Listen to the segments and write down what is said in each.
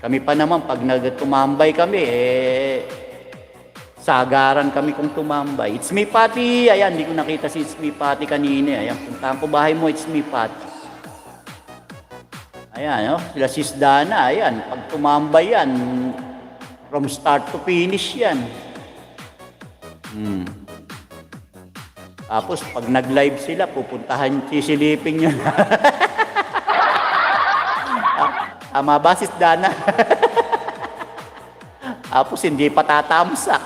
Kami pa naman, pag nagtumambay kami, sagaran kami kung tumambay. It's me, Pati. Ayan, hindi ko nakita si It's me, Pati kanina. Ayan, puntahan ko bahay mo, It's me, Pati. Ayan, oh, sila Sis Dana. Ayan, pag tumambay yan, from start to finish yan. Tapos, pag nag-live sila, pupuntahan, sisilipin nyo na. Tama ba, Sis Dana? Tapos hindi pa tatamsak.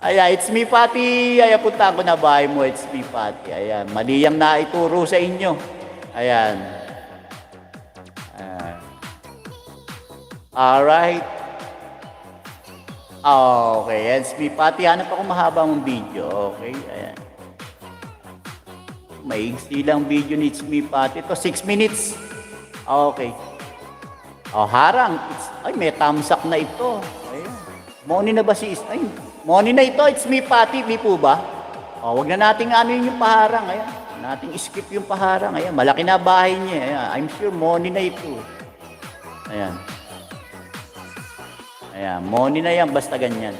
Ayan, It's me, Pati. Ayan, punta ko na bahay mo, It's me, Pati. Ayan, mali yung naituro sa inyo. Ayan. Alright. Okay, It's me, Pati. Hanap ako mahaba mong video. Okay, ayan. Maigsi lang video ni It's me, Pati. Ito, 6 minutes. Okay. Oh, harang. Ay, may tamsak na ito. Ayun. Money na ba si Ay, money na ito. It's me, Pati. Di po ba? Oh, wag na nating ano yung paharang. Ayan. Nating skip yung paharang. Ayan. Malaki na bahay niya. Ayan. I'm sure money na ito. Ayan. Ayan. Money na yan. Basta ganyan.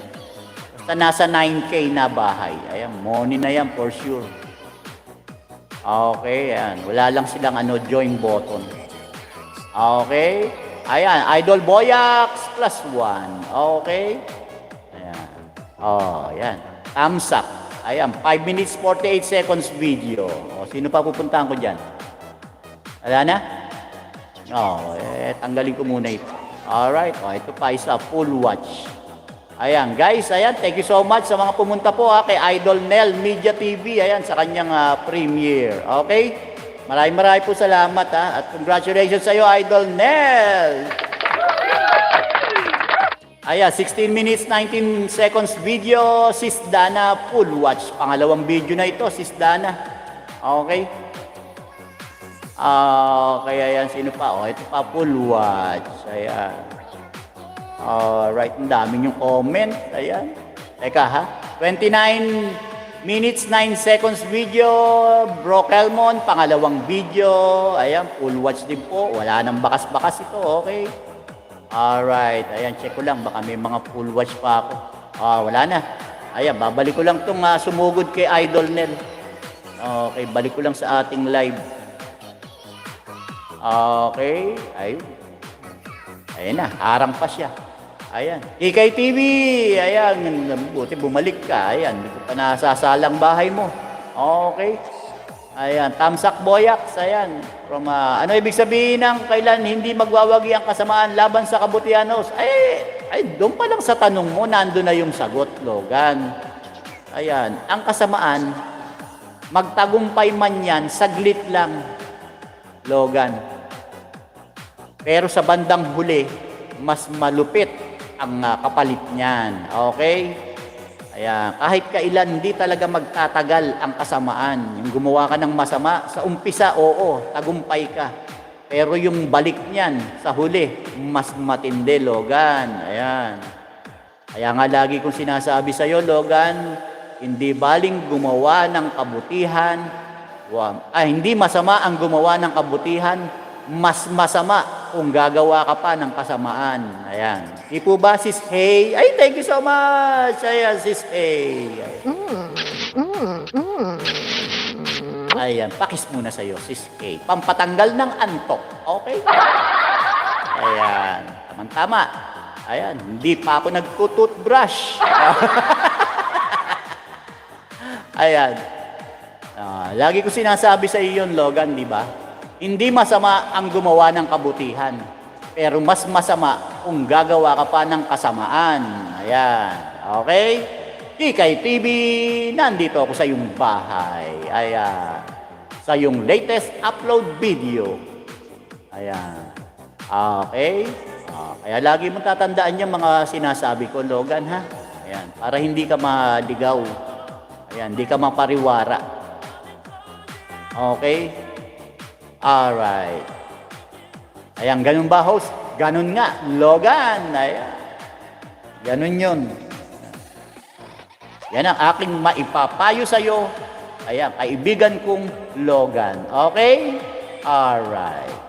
Basta nasa 9K na bahay. Ayan. Money na yan for sure. Okay. Ayan. Wala lang silang join button. Okay. Ayan, Idol Boyax +1. Okay. Ayan. Oh, ayan. Thumbs up. Ayan, 5 minutes 48 seconds video. O, sino pa pupuntahan ko dyan? Wala na? Oh, tanggalin ko muna ito. Alright. Oh, ito pa isa, full watch. Ayan, guys. Ayan, thank you so much sa mga pumunta po kay Idol Nel Media TV. Ayan, sa kanyang premiere. Okay? Maraming po salamat at congratulations sa iyo, Idol Nel! Ayan, 16 minutes 19 seconds video, Sis Dana full watch. Pangalawang video na ito, Sis Dana. Okay? Kaya yan, sino pa? Oh, ito pa, full watch. Ayan. Alright, ang dami yung comment. Ayan. Teka ha, 29 minutes 9 seconds video, Bro Kelmon, pangalawang video. Ayan, full watch din po. Wala nang bakas-bakas ito, okay? Alright, ayan, check ko lang. Baka may mga full watch pa ako. Wala na. Ayan, babalik ko lang itong sumugod kay Idol Nel. Okay, balik ko lang sa ating live. Okay, ayun. Ayan na, harang pa siya. Ayan. Kikay TV. Ayan. Buti bumalik ka. Ayan. Hindi ko pa nasasalang bahay mo. Okay. Ayan. Tamsak Boyax. Ayan. From, ano ibig sabihin ng kailan hindi magwawagi ang kasamaan laban sa kabutihanos? Ay, doon pa lang sa tanong mo, nandun na yung sagot, Logan. Ayan. Ang kasamaan, magtagumpay man yan, saglit lang, Logan. Pero sa bandang huli, mas malupit ang kapalit niyan. Okay? Ayan. Kahit kailan, hindi talaga magtatagal ang kasamaan. Yung gumawa ka ng masama, sa umpisa, oo, tagumpay ka. Pero yung balik niyan, sa huli, mas matindi, Logan. Ayan. Kaya nga lagi kong sinasabi sa'yo, Logan, hindi baling gumawa ng kabutihan, hindi masama ang gumawa ng kabutihan, mas masama kung gagawa ka pa ng kasamaan. Ayan. Di po ba, Sis Hey? Ay, thank you so much. Ayan, Sis Hey. Ayan, pakis muna sa'yo, Sis Hey. Pampatanggal ng antok. Okay? Ayan. Tama-tama. Ayan, hindi pa ako nagtututbrush. Ayan. Lagi ko sinasabi sa iyo yun, Logan, di ba? Hindi masama ang gumawa ng kabutihan, pero mas masama kung gagawa ka pa ng kasamaan. Ayan. Okay? Kikay TV, nandito ako sa iyong bahay. Ayan. Sa iyong latest upload video. Ayan. Okay? Kaya lagi mong tatandaan yung mga sinasabi ko, Logan, ha? Ayan. Para hindi ka maligaw. Ayan. Hindi ka mapariwara. Okay? Alright. Ayan, ganun ba, host? Ganun nga, Logan. Ayan. Ganun yun. Yan ang aking maipapayo sa'yo. Ayan, kaibigan kong Logan. Okay? Alright.